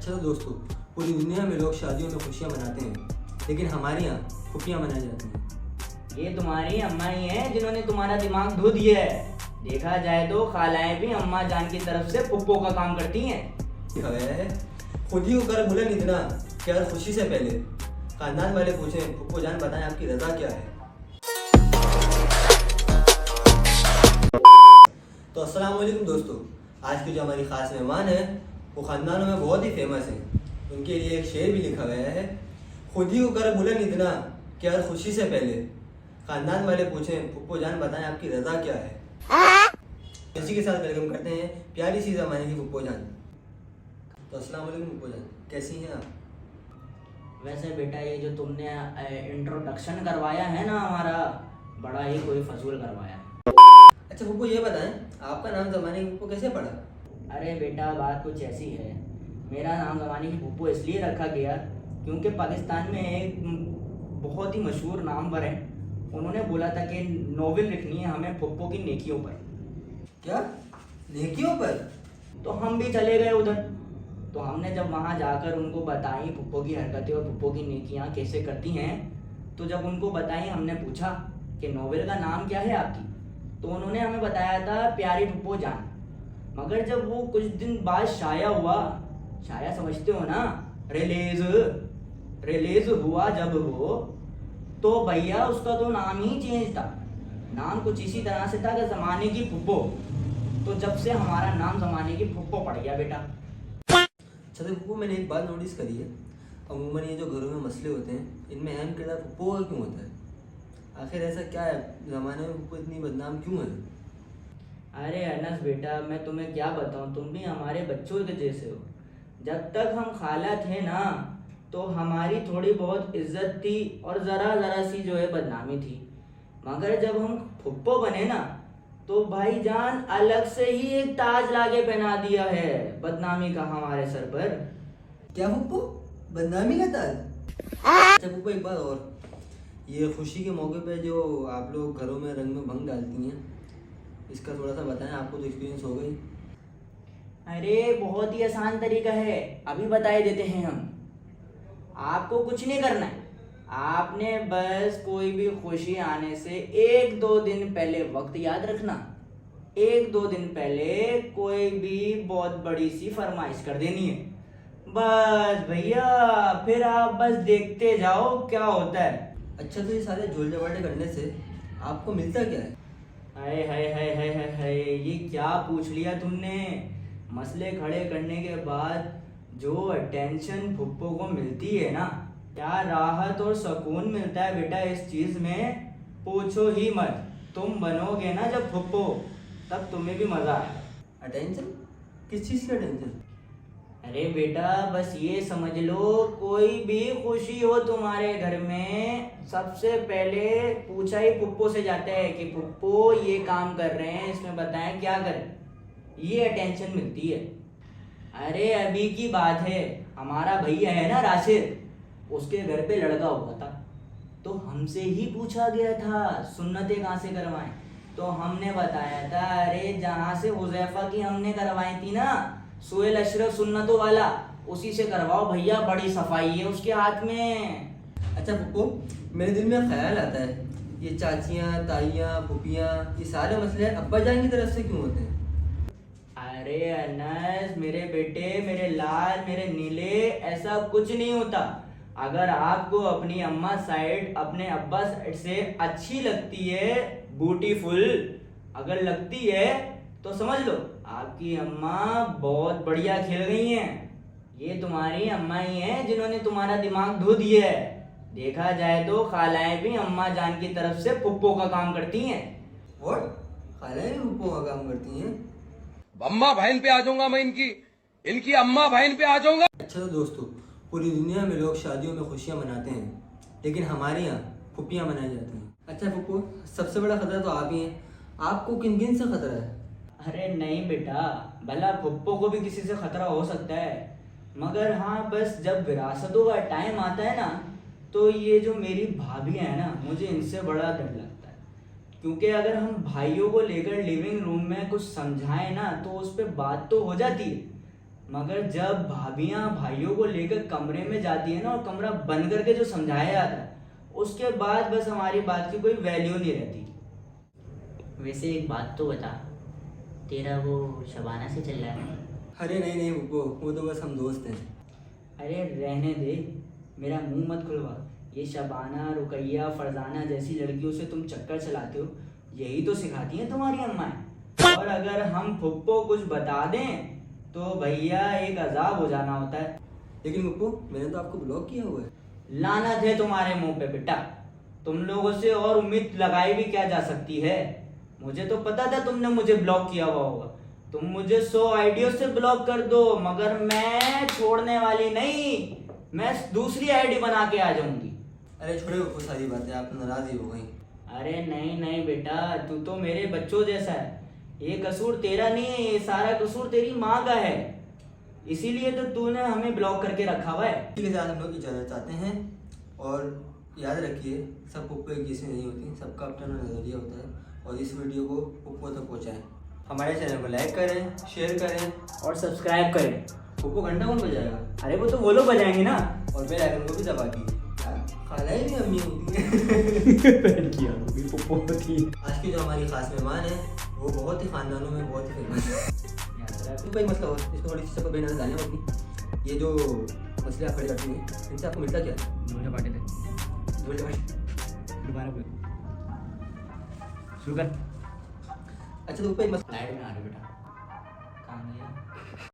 अच्छा तो दोस्तों, पूरी दुनिया में लोग शादियों में खुशियाँ मनाते हैं, लेकिन हमारे यहाँ खुफियाँ मनाई जाती हैं। ये तुम्हारी अम्मा ही है जिन्होंने तुम्हारा दिमाग धो दिया है। देखा जाए तो खालाएं भी अम्मा जान की तरफ से फुप्पो का काम करती हैं। है खुद ही होकर बुलंद इतना कि हर खुशी से पहले खानदान वाले पूछें फुप्पो जान बताएं आपकी रजा क्या है। तो अस्सलाम वालेकुम दोस्तों, आज की जो हमारी खास मेहमान है वो खानदानों में बहुत ही फेमस है। उनके लिए एक शेर भी लिखा गया है, खुद ही होकर बुलंद इतना कि हर खुशी से पहले खानदान वाले पूछें फुप्पो जान बताएं आपकी रजा क्या है। इसी के साथ वेलकम करते हैं प्यारी सी ज़माने की फुप्पो जान। तो अस्सलाम वालेकुम फुप्पो जान, कैसी हैं आप? वैसे बेटा ये जो तुमने इंट्रोडक्शन करवाया है ना हमारा, बड़ा ही कोई फजूल करवाया। अच्छा फुप्पो ये बताएं, आपका नाम ज़माने की फुप्पो कैसे पड़ा? अरे बेटा बात कुछ ऐसी है, मेरा नाम ज़माने की फुप्पो इसलिए रखा गया क्योंकि पाकिस्तान में एक बहुत ही मशहूर नामवर है, उन्होंने बोला था कि नोवेल लिखनी है हमें फुप्पो की नेकियों पर। क्या नेकियों पर? तो हम भी चले गए उधर। तो हमने जब वहाँ जाकर उनको बताई फुप्पो की हरकतें और फुप्पो की नेकियाँ कैसे करती हैं, तो जब उनको बताई हमने पूछा कि नोवेल का नाम क्या है आपकी, तो उन्होंने हमें बताया था प्यारी फुप्पो जान। मगर जब वो कुछ दिन बाद शाया हुआ, शाया समझते हो ना, रिलीज हुआ जब वो, तो भैया उसका तो नाम ही चेंज था। नाम कुछ इसी तरह से था कि ज़माने की फुप्पो। तो जब से हमारा नाम ज़माने की फुप्पो पड़ गया बेटा। अच्छा तो फुप्पो मैंने एक बात नोटिस करी है, अमूमन ये जो घरों में मसले होते हैं इनमें अहम किरदार फुप्पो का क्यों होता है? आखिर ऐसा क्या है, ज़माने में फुप्पो इतनी बदनाम क्यों है? अरे अनस बेटा मैं तुम्हें क्या बताऊं, तुम भी हमारे बच्चों के जैसे हो। जब तक हम खाला थे ना तो हमारी थोड़ी बहुत इज्जत थी और ज़रा सी जो है बदनामी थी। मगर जब हम फुप्पो बने ना तो भाईजान अलग से ही एक ताज लाके पहना दिया है बदनामी का हमारे सर पर। क्या फुप्पो बदनामी का ताज? अच्छा फुप्पो एक बात और, ये खुशी के मौके पे जो आप लोग घरों में रंग में भंग डालती हैं, इसका थोड़ा सा बताएं, आपको तो एक्सपीरियंस हो गई। अरे बहुत ही आसान तरीका है, अभी बताए देते हैं हम। आपको कुछ नहीं करना है, आपने बस कोई भी खुशी आने से 1-2 दिन पहले वक्त याद रखना। 1-2 दिन पहले कोई भी बहुत बड़ी सी फरमाइश कर देनी है, बस भैया, फिर आप बस देखते जाओ क्या होता है। अच्छा तो ये सारे झोल झपाटे करने से आपको मिलता क्या है? हाय हाय हाय हाय हाय हाय, ये क्या पूछ लिया तुमने। मसले खड़े करने के बाद जो अटेंशन फुप्पो को मिलती है ना, क्या राहत और सुकून मिलता है बेटा इस चीज में, पूछो ही मत। तुम बनोगे ना जब फुप्पो, तब तुम्हें भी मजा आएगा। अटेंशन? किस चीज़ की अटेंशन? अरे बेटा बस ये समझ लो, कोई भी खुशी हो तुम्हारे घर में, सबसे पहले पूछा ही फुप्पो से जाता है कि फुप्पो ये काम कर रहे हैं, इसमें बताएं क्या करें। ये अटेंशन मिलती है। अरे अभी की बात है, हमारा भैया है ना राशिद, उसके घर पे लड़का हुआ था, तो हमसे ही पूछा गया था सुन्नतें कहाँ से करवाएं। तो हमने बताया था अरे जहाँ से हुज़ैफा की हमने करवाई थी ना, सुहेल अशरफ सुन्नतों वाला, उसी से करवाओ भैया, बड़ी सफाई है उसके हाथ में। अच्छा फुप्पो, मेरे दिल में ख्याल आता है, ये चाचियाँ ताइयाँ फुफियाँ ये सारे मसले अब्बा जान की तरफ से क्यों होते हैं? अरे अनस मेरे बेटे, मेरे लाल, मेरे नीले, ऐसा कुछ नहीं होता। अगर आपको अपनी अम्मा साइड अपने अब्बा साइड से अच्छी लगती है, ब्यूटीफुल अगर लगती है, तो समझ लो आपकी अम्मा बहुत बढ़िया खेल गई हैं। ये तुम्हारी अम्मा ही हैं जिन्होंने तुम्हारा दिमाग धो दिया है। देखा जाए तो खालाएं भी अम्मा जान की तरफ से फुप्पो का काम करती हैं। और खालाएं भी फुप्पो का काम करती हैं? अम्मा बहन पे आ जाऊंगा मैं, इनकी अम्मा बहन पे आ जाऊंगा। अच्छा तो दोस्तों, पूरी दुनिया में लोग शादियों में खुशियाँ मनाते हैं, लेकिन हमारे यहाँ फुप्पियाँ मनाई जाती हैं। अच्छा फुप्पो, सबसे बड़ा खतरा तो आप ही हैं, आपको किन किन से खतरा है? अरे नहीं बेटा, भला फुप्पो को भी किसी से खतरा हो सकता है, मगर हाँ बस जब विरासतों का टाइम आता है ना, तो ये जो मेरी भाभी है ना, मुझे इनसे बड़ा डर लगता है। क्योंकि अगर हम भाइयों को लेकर लिविंग रूम में कुछ समझाएं ना, तो उस पर बात तो हो जाती है, मगर जब भाभियां भाइयों को लेकर कमरे में जाती है ना और कमरा बंद करके जो समझाया जाता है, उसके बाद बस हमारी बात की कोई वैल्यू नहीं रहती। वैसे एक बात तो बता, तेरा वो शबाना से चल रहा है? अरे नहीं नहीं पुप्पो, वो तो बस हम दोस्त हैं। अरे रहने दे, मेरा मुंह मत खुलवा। ये शबाना, रुकैया, फरजाना जैसी लड़कियों से तुम चक्कर चलाते हो, यही तो सिखाती हैं तुम्हारी अम्माएं। और अगर हम फुप्पो कुछ बता दें तो भैया एक अजाब हो जाना होता है। लेकिन पुप्पो, मैंने तो आपको ब्लॉक किया हुआ है। लानत है तुम्हारे मुंह पे बेटा, तुम लोगों से और उम्मीद लगाई भी क्या जा सकती है। मुझे तो पता था तुमने मुझे ब्लॉक किया हुआ होगा। तुम मुझे 100 आईडियों से ब्लॉक कर दो, मगर मैं छोड़ने वाली नहीं। मैं दूसरी आईडी बना के आ जाऊंगी। अरे छोड़े पुप्पो सारी बातें, आप नाराज ही हो गई। अरे नहीं नहीं बेटा, तू तो मेरे बच्चों जैसा है। ये कसूर तेरा नहीं है, ये सारा कसूर तेरी माँ का है। इसीलिए तो तूने हमें ब्लॉक करके रखा हुआ है। ठीक है साथ हम लोग इजाज़त चाहते हैं, और याद रखिए सब पुप्पो एक जैसे नहीं होती, सबका अपना नज़रिया होता है। और इस वीडियो को पुप्पो तक पहुँचाएं। हमारे चैनल को लाइक करें, शेयर करें और सब्सक्राइब करें। पुप्पो घंटा कौन बजाएगा? अरे वो तो वो लोग बजाएंगे ना। और बेल आइकन को भी दबा दीजिए। खाला ही भी अम्मी होती है। आज की जो हमारी खास मेहमान है वो बहुत ही खानदानों में बहुत ही फेमस है। तो भाई मसला हो, इसको थोड़ी सी सबको बेनजर डालें अपनी। ये जो मछली आप खड़ी करती हैं, इनसे आपको मिलता क्या? दोबारा बोल, शुरू कर। अच्छा तो ऊपर एक मसला लाइट में आ रही बेटा।